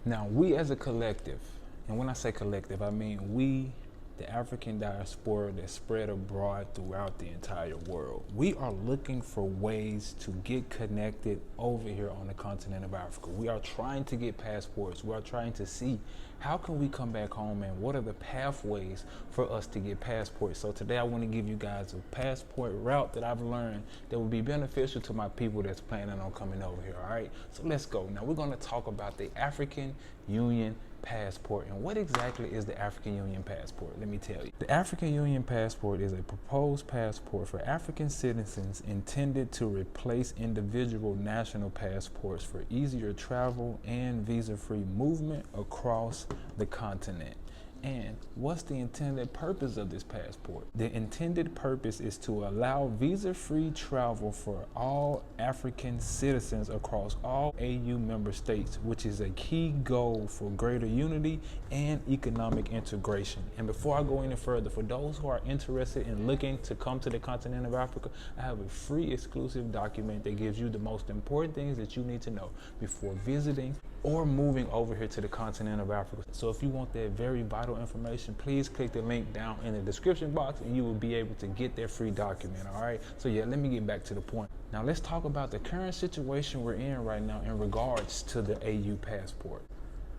Now, we as a collective, and when I say collective, I mean we, the African diaspora that spread abroad throughout the entire world, we are looking for ways to get connected over here on the continent of Africa. We are trying to get passports. We are trying to see how can we come back home and what are the pathways for us to get passports. So today I want to give you guys a passport route that I've learned that will be beneficial to my people that's planning on coming over here. All right, so let's go. Now we're going to talk about the African Union passport. And what exactly is the African Union passport? Let me tell you. The African Union passport is a proposed passport for African citizens intended to replace individual national passports for easier travel and visa-free movement across the continent. And what's the intended purpose of this passport? The intended purpose is to allow visa-free travel for all African citizens across all AU member states, which is a key goal for greater unity and economic integration. And before I go any further, for those who are interested in looking to come to the continent of Africa, I have a free exclusive document that gives you the most important things that you need to know before visiting or moving over here to the continent of Africa. So if you want that very vital information, please click the link down in the description box and you will be able to get that free document. All right, so yeah, let me get back to the point. Now let's talk about the current situation we're in right now in regards to the AU passport.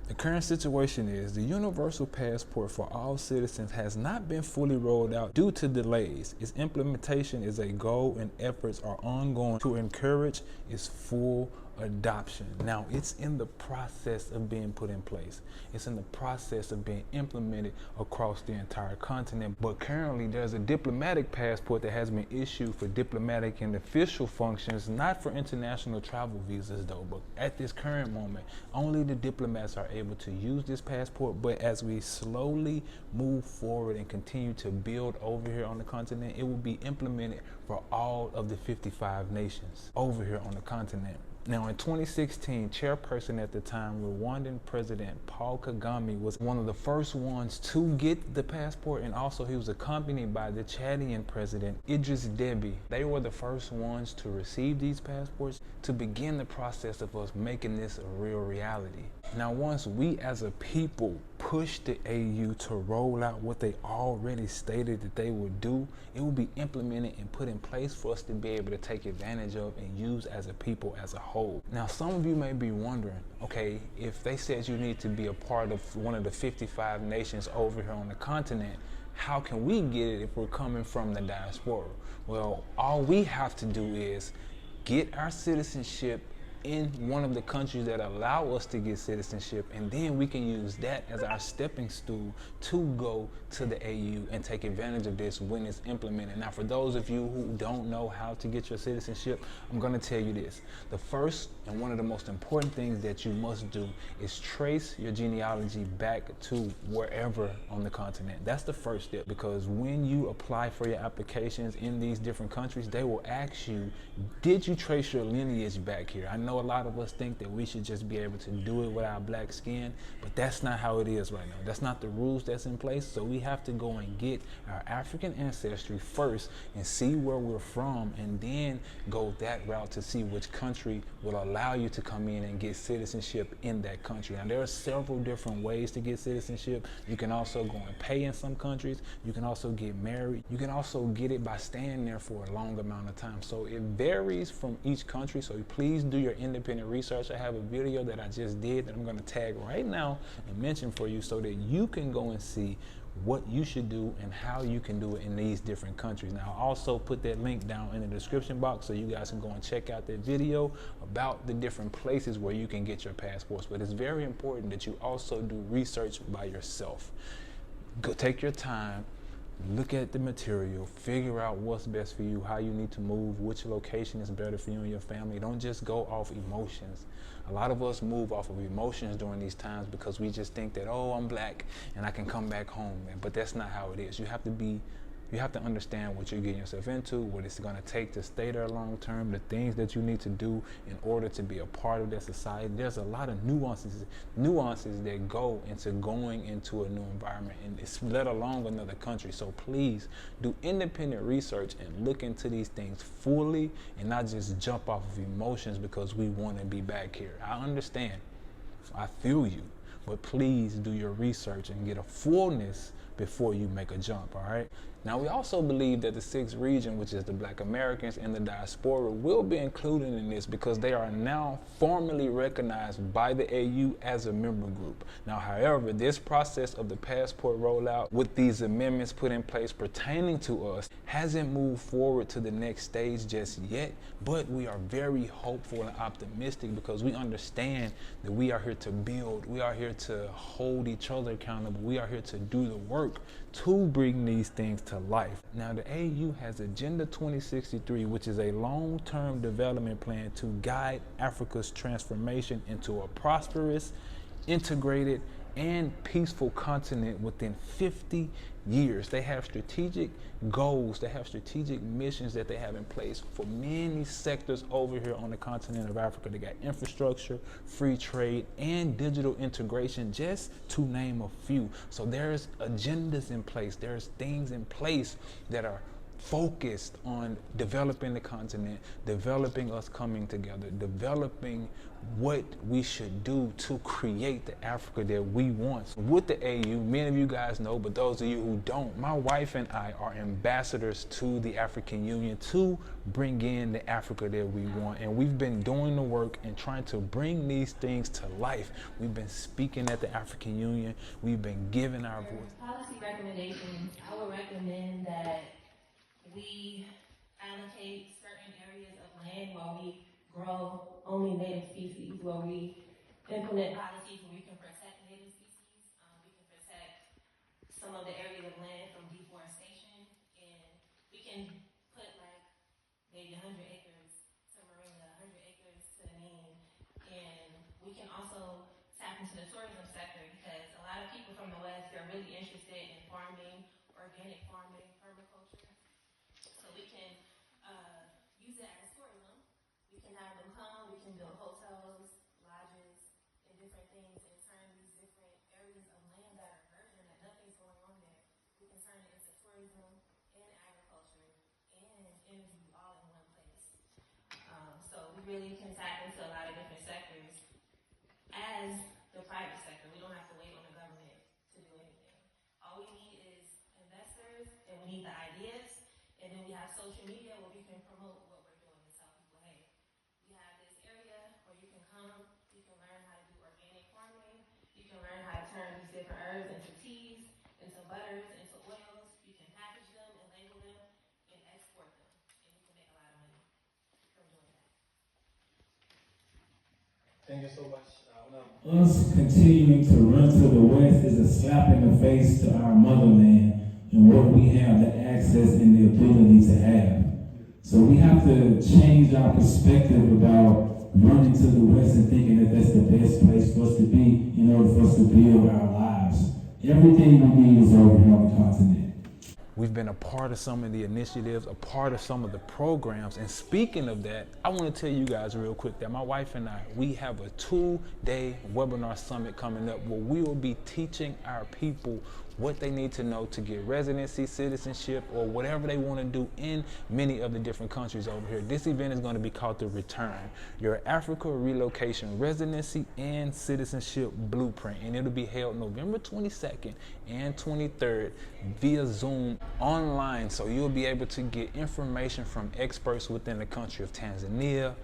The current situation is the universal passport for all citizens has not been fully rolled out due to delays. Its implementation is a goal and efforts are ongoing to encourage its full adoption. Now, it's in the process of being put in place. It's in the process of being implemented across the entire continent. But currently, there's a diplomatic passport that has been issued for diplomatic and official functions, not for international travel visas though. But at this current moment, only the diplomats are able to use this passport. But as we slowly move forward and continue to build over here on the continent, it will be implemented for all of the 55 nations over here on the continent. Now, in 2016, chairperson at the time, Rwandan President Paul Kagame was one of the first ones to get the passport, and also he was accompanied by the Chadian President Idris Deby. They were the first ones to receive these passports to begin the process of us making this a real reality. Now, once we as a people push the AU to roll out what they already stated that they would do, it will be implemented and put in place for us to be able to take advantage of and use as a people as a whole. Now, some of you may be wondering, okay, if they said you need to be a part of one of the 55 nations over here on the continent, how can we get it if we're coming from the diaspora? Well, all we have to do is get our citizenship in one of the countries that allow us to get citizenship, and then we can use that as our stepping stool to go to the AU and take advantage of this when it's implemented. Now, for those of you who don't know how to get your citizenship, I'm going to tell you this. The first and one of the most important things that you must do is trace your genealogy back to wherever on the continent. That's the first step, because when you apply for your applications in these different countries, they will ask you, did you trace your lineage back here? I know a lot of us think that we should just be able to do it with our black skin, but that's not how it is right now. That's not the rules that's in place. So we have to go and get our African ancestry first and see where we're from, and then go that route to see which country will allow you to come in and get citizenship in that country. Now, there are several different ways to get citizenship. You can also go and pay in some countries. You can also get married. You can also get it by staying there for a long amount of time. So it varies from each country. So please do your independent research. I have a video that I just did that I'm going to tag right now and mention for you so that you can go and see what you should do and how you can do it in these different countries. Now, I'll also put that link down in the description box so you guys can go and check out that video about the different places where you can get your passports. But it's very important that you also do research by yourself. Go take your time, look at the material, figure out what's best for you, how you need to move, which location is better for you and your family. Don't just go off emotions. A lot of us move off of emotions during these times because we just think that, oh, I'm black and I can come back home. But that's not how it is. You have to understand what you're getting yourself into, what it's going to take to stay there long term, the things that you need to do in order to be a part of that society. There's a lot of nuances that go into going into a new environment, and it's let alone another country. So please do independent research and look into these things fully and not just jump off of emotions because we want to be back here. I understand. I feel you. but please do your research and get a fullness before you make a jump, all right? Now, we also believe that the sixth region, which is the Black Americans and the Diaspora, will be included in this because they are now formally recognized by the AU as a member group. Now, however, this process of the passport rollout with these amendments put in place pertaining to us hasn't moved forward to the next stage just yet, but we are very hopeful and optimistic because we understand that we are here to build, we are here to hold each other accountable, we are here to do the work to bring these things to life. Now, the AU has Agenda 2063, which is a long-term development plan to guide Africa's transformation into a prosperous, integrated, and peaceful continent within 50 years. They have strategic goals, they have strategic missions that they have in place for many sectors over here on the continent of Africa. They got infrastructure, free trade, and digital integration, just to name a few. So there's agendas in place, there's things in place that are focused on developing the continent, developing us coming together, developing what we should do to create the Africa that we want. With the AU, many of you guys know, but those of you who don't, my wife and I are ambassadors to the African Union to bring in the Africa that we want. And we've been doing the work and trying to bring these things to life. We've been speaking at the African Union. We've been giving our voice. Policy recommendations, I would recommend that we allocate certain areas of land where we grow only native species, where we implement policies where we can protect native species. We can protect some of the areas of land from deforestation, and we can put like maybe 100 acres to Moringa, 100 acres to Neem, and we can also tap into the tourism sector because a lot of people from the West are really interested in farming, organic farming, permaculture. So we can use it as tourism. We can have them come, we can build hotels, lodges, and different things, and turn these different areas of land that are virgin, that nothing's going on there. We can turn it into tourism and agriculture and energy all in one place. So we really can tap into a lot of different sectors as the private sector. We don't have to wait on the government to do anything. All we need is investors, and we need the ideas. And then we have social media where we can promote what we're doing and tell people, hey, we have this area where you can come, you can learn how to do organic farming, you can learn how to turn these different herbs into teas, into butters, into oils, you can package them and label them and export them. And you can make a lot of money from doing that. Thank you so much. Us continuing to run to the West is a slap in the face to our motherland and what we have the access and the ability to have. So we have to change our perspective about running to the West and thinking that that's the best place for us to be in order for us to build our lives. Everything we need is over here on the continent. We've been a part of some of the initiatives, a part of some of the programs. And speaking of that, I want to tell you guys real quick that my wife and I, we have a 2-day webinar summit coming up where we will be teaching our people what they need to know to get residency, citizenship, or whatever they want to do in many of the different countries over here. This event is going to be called the Return, your Africa Relocation Residency and Citizenship Blueprint. And it'll be held November 22nd and 23rd via Zoom online. So you'll be able to get information from experts within the country of Tanzania,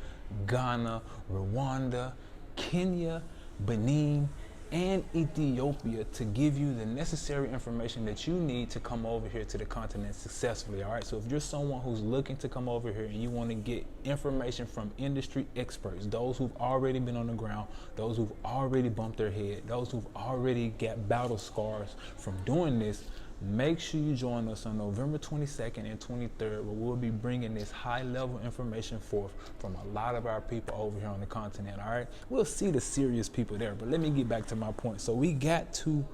Ghana, Rwanda, Kenya, Benin, and Ethiopia to give you the necessary information that you need to come over here to the continent successfully. All right, so if you're someone who's looking to come over here and you want to get information from industry experts, those who've already been on the ground, those who've already bumped their head, those who've already got battle scars from doing this, make sure you join us on November 22nd and 23rd, where we'll be bringing this high-level information forth from a lot of our people over here on the continent, all right? We'll see the serious people there, but let me get back to my point. So we got to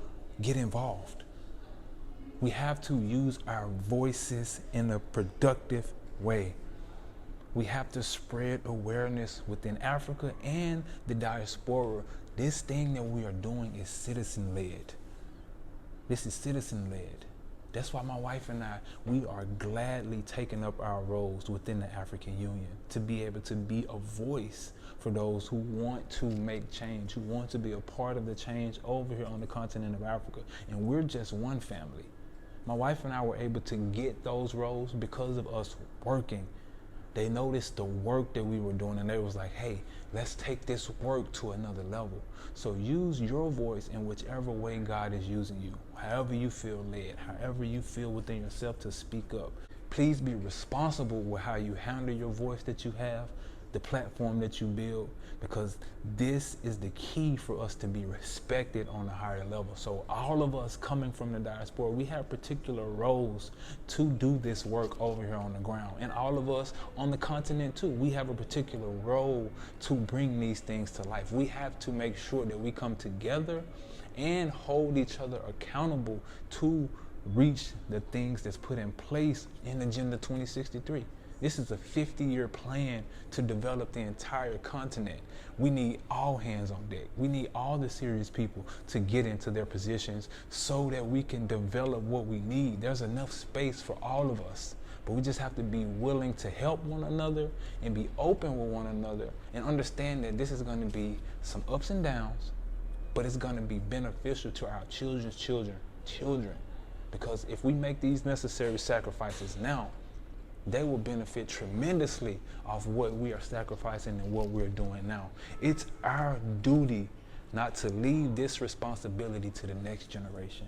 get involved. We have to use our voices in a productive way. We have to spread awareness within Africa and the diaspora. This thing that we are doing is citizen-led. This is citizen-led. That's why my wife and I, we are gladly taking up our roles within the African Union to be able to be a voice for those who want to make change, who want to be a part of the change over here on the continent of Africa. And we're just one family. My wife and I were able to get those roles because of us working. They noticed the work that we were doing, and they was like, hey, let's take this work to another level. So use your voice in whichever way God is using you, however you feel led, however you feel within yourself to speak up. Please be responsible with how you handle your voice that you have, the platform that you build, because this is the key for us to be respected on a higher level. So all of us coming from the diaspora, we have particular roles to do this work over here on the ground. And all of us on the continent too, we have a particular role to bring these things to life. We have to make sure that we come together and hold each other accountable to reach the things that's put in place in Agenda 2063. This is a 50-year plan to develop the entire continent. We need all hands on deck. We need all the serious people to get into their positions so that we can develop what we need. There's enough space for all of us, but we just have to be willing to help one another and be open with one another and understand that this is going to be some ups and downs, but it's going to be beneficial to our children's children. Because if we make these necessary sacrifices now, they will benefit tremendously off what we are sacrificing and what we're doing now. It's our duty not to leave this responsibility to the next generation.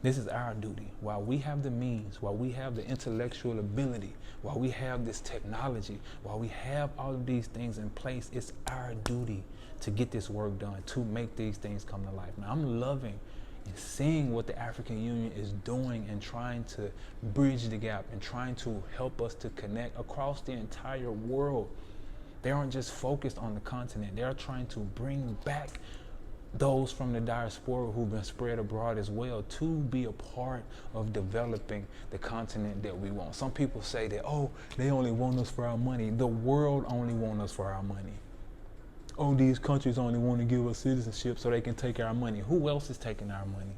This is our duty. While we have the means, while we have the intellectual ability, while we have this technology, while we have all of these things in place, it's our duty to get this work done, to make these things come to life. Now, I'm loving and seeing what the African Union is doing and trying to bridge the gap and trying to help us to connect across the entire world. They aren't just focused on the continent. They are trying to bring back those from the diaspora who've been spread abroad as well to be a part of developing the continent that we want. Some people say that, oh, they only want us for our money. The world only wants us for our money. Oh, these countries only want to give us citizenship so they can take our money. Who else is taking our money?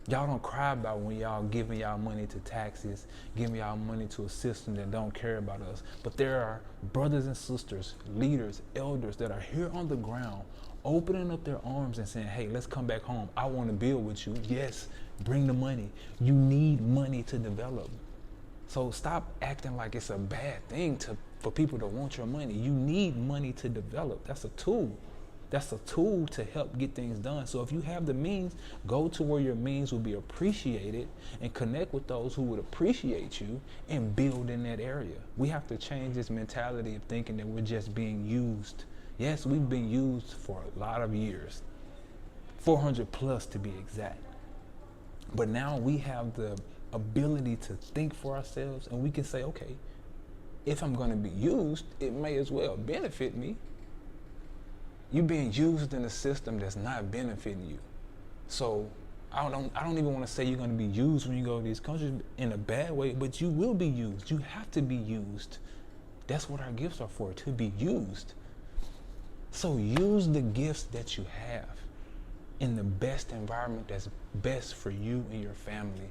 Y'all don't cry about when y'all giving y'all money to taxes, giving y'all money to a system that don't care about us. But there are brothers and sisters, leaders, elders that are here on the ground, opening up their arms and saying, hey, let's come back home. I want to build with you. Yes, bring the money. You need money to develop. So stop acting like it's a bad thing for people to want your money. You need money to develop. That's a tool. That's a tool to help get things done. So if you have the means, go to where your means will be appreciated and connect with those who would appreciate you and build in that area. We have to change this mentality of thinking that we're just being used. Yes, we've been used for a lot of years, 400 plus to be exact. But now we have the ability to think for ourselves, and we can say, okay, if I'm going to be used, it may as well benefit me. You're being used in a system that's not benefiting you. So I don't even want to say you're going to be used when you go to these countries in a bad way, but you will be used. You have to be used. That's what our gifts are for, to be used. So use the gifts that you have in the best environment that's best for you and your family.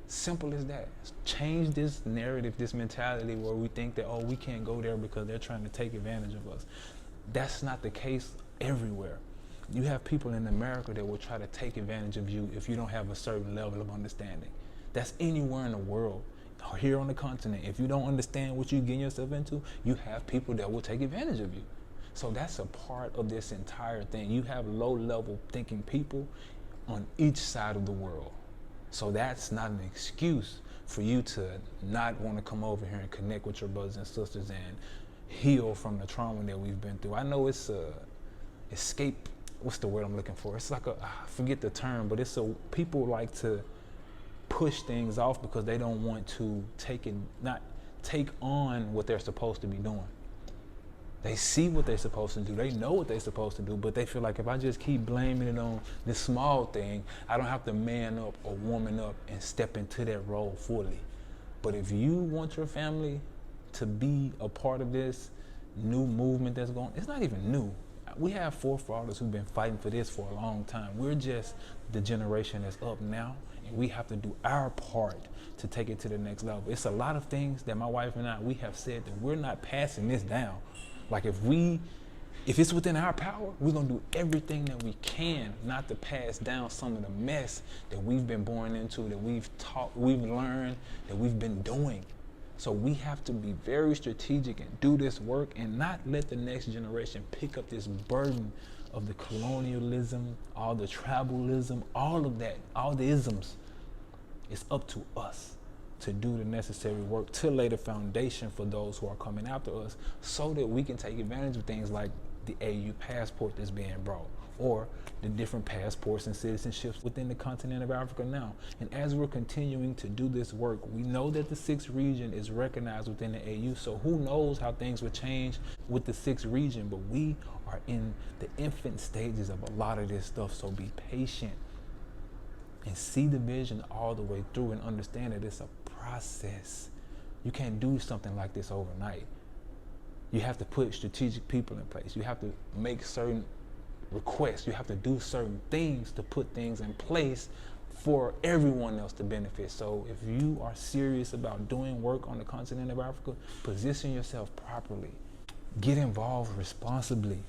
Simple as that. Change this narrative, this mentality where we think that, oh, we can't go there because they're trying to take advantage of us. That's not the case everywhere. You have people in America that will try to take advantage of you if you don't have a certain level of understanding. That's anywhere in the world. Here on the continent, if you don't understand what you're getting yourself into, you have people that will take advantage of you. So that's a part of this entire thing. You have low-level thinking people on each side of the world. So that's not an excuse for you to not want to come over here and connect with your brothers and sisters and heal from the trauma that we've been through. I know it's a escape. What's the word I'm looking for? It's like I forget the term, but people like to push things off because they don't want to not take on what they're supposed to be doing. They see what they're supposed to do. They know what they're supposed to do, but they feel like if I just keep blaming it on this small thing, I don't have to man up or woman up and step into that role fully. But if you want your family to be a part of this new movement that's going, it's not even new. We have forefathers who've been fighting for this for a long time. We're just the generation that's up now, and we have to do our part to take it to the next level. It's a lot of things that my wife and I, we have said that we're not passing this down. Like if it's within our power, we're gonna do everything that we can not to pass down some of the mess that we've been born into, that we've taught, we've learned, that we've been doing. So we have to be very strategic and do this work and not let the next generation pick up this burden of the colonialism, all the tribalism, all of that, all the isms. It's up to us to do the necessary work to lay the foundation for those who are coming after us so that we can take advantage of things like the AU passport that's being brought, or the different passports and citizenships within the continent of Africa now. And as we're continuing to do this work, we know that the 6th region is recognized within the AU, so who knows how things will change with the 6th region, but we are in the infant stages of a lot of this stuff, so be patient and see the vision all the way through and understand that it's a process. You can't do something like this overnight. You have to put strategic people in place. You have to make certain requests. You have to do certain things to put things in place for everyone else to benefit. So if you are serious about doing work on the continent of Africa, position yourself properly. Get involved responsibly.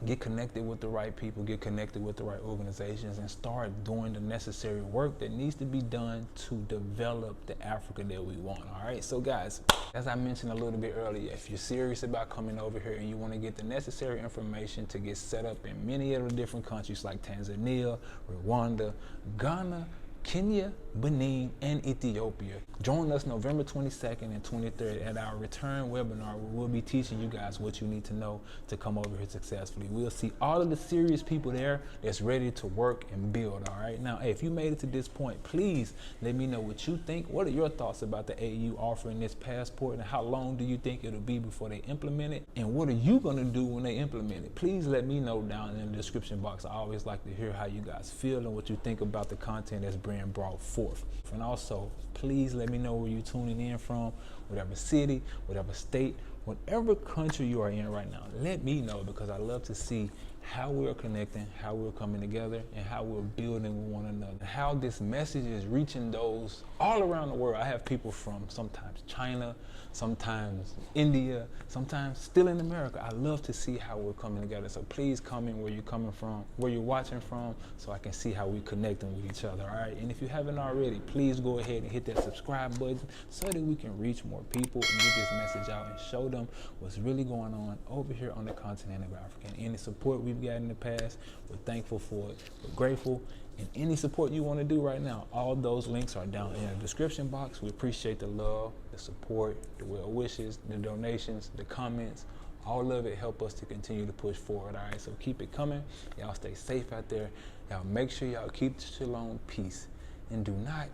Get connected with the right people, get connected with the right organizations, and start doing the necessary work that needs to be done to develop the Africa that we want. All right, so guys, as I mentioned a little bit earlier, if you're serious about coming over here and you want to get the necessary information to get set up in many of the different countries like Tanzania, Rwanda, Ghana, Kenya, Benin, and Ethiopia. Join us November 22nd and 23rd at our return webinar where we'll be teaching you guys what you need to know to come over here successfully. We'll see all of the serious people there that's ready to work and build, all right? Now, hey, if you made it to this point, please let me know what you think. What are your thoughts about the AU offering this passport, and how long do you think it'll be before they implement it? And what are you gonna do when they implement it? Please let me know down in the description box. I always like to hear how you guys feel and what you think about the content that's being brought forth. And also, please let me know where you're tuning in from, whatever city, whatever state, whatever country you are in right now. Let me know, because I love to see how we're connecting, how we're coming together, and how we're building with one another. How this message is reaching those all around the world. I have people from sometimes China, sometimes India, sometimes still in America. I love to see how we're coming together. So please comment where you're coming from, where you're watching from, so I can see how we're connecting with each other, all right? And if you haven't already, please go ahead and hit that subscribe button so that we can reach more people and get this message out and show them what's really going on over here on the continent of Africa. And any support we've got in the past, we're thankful for it, we're grateful. And any support you want to do right now, all those links are down in the description box. We appreciate the love, the support, the well wishes, the donations, the comments. All of it help us to continue to push forward, all right? So keep it coming. Y'all stay safe out there. Y'all make sure y'all keep the shalom peace. And do not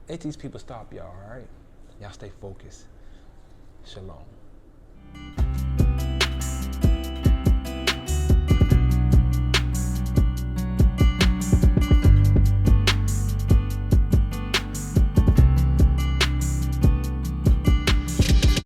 let these people stop y'all, all right? Y'all stay focused. Shalom.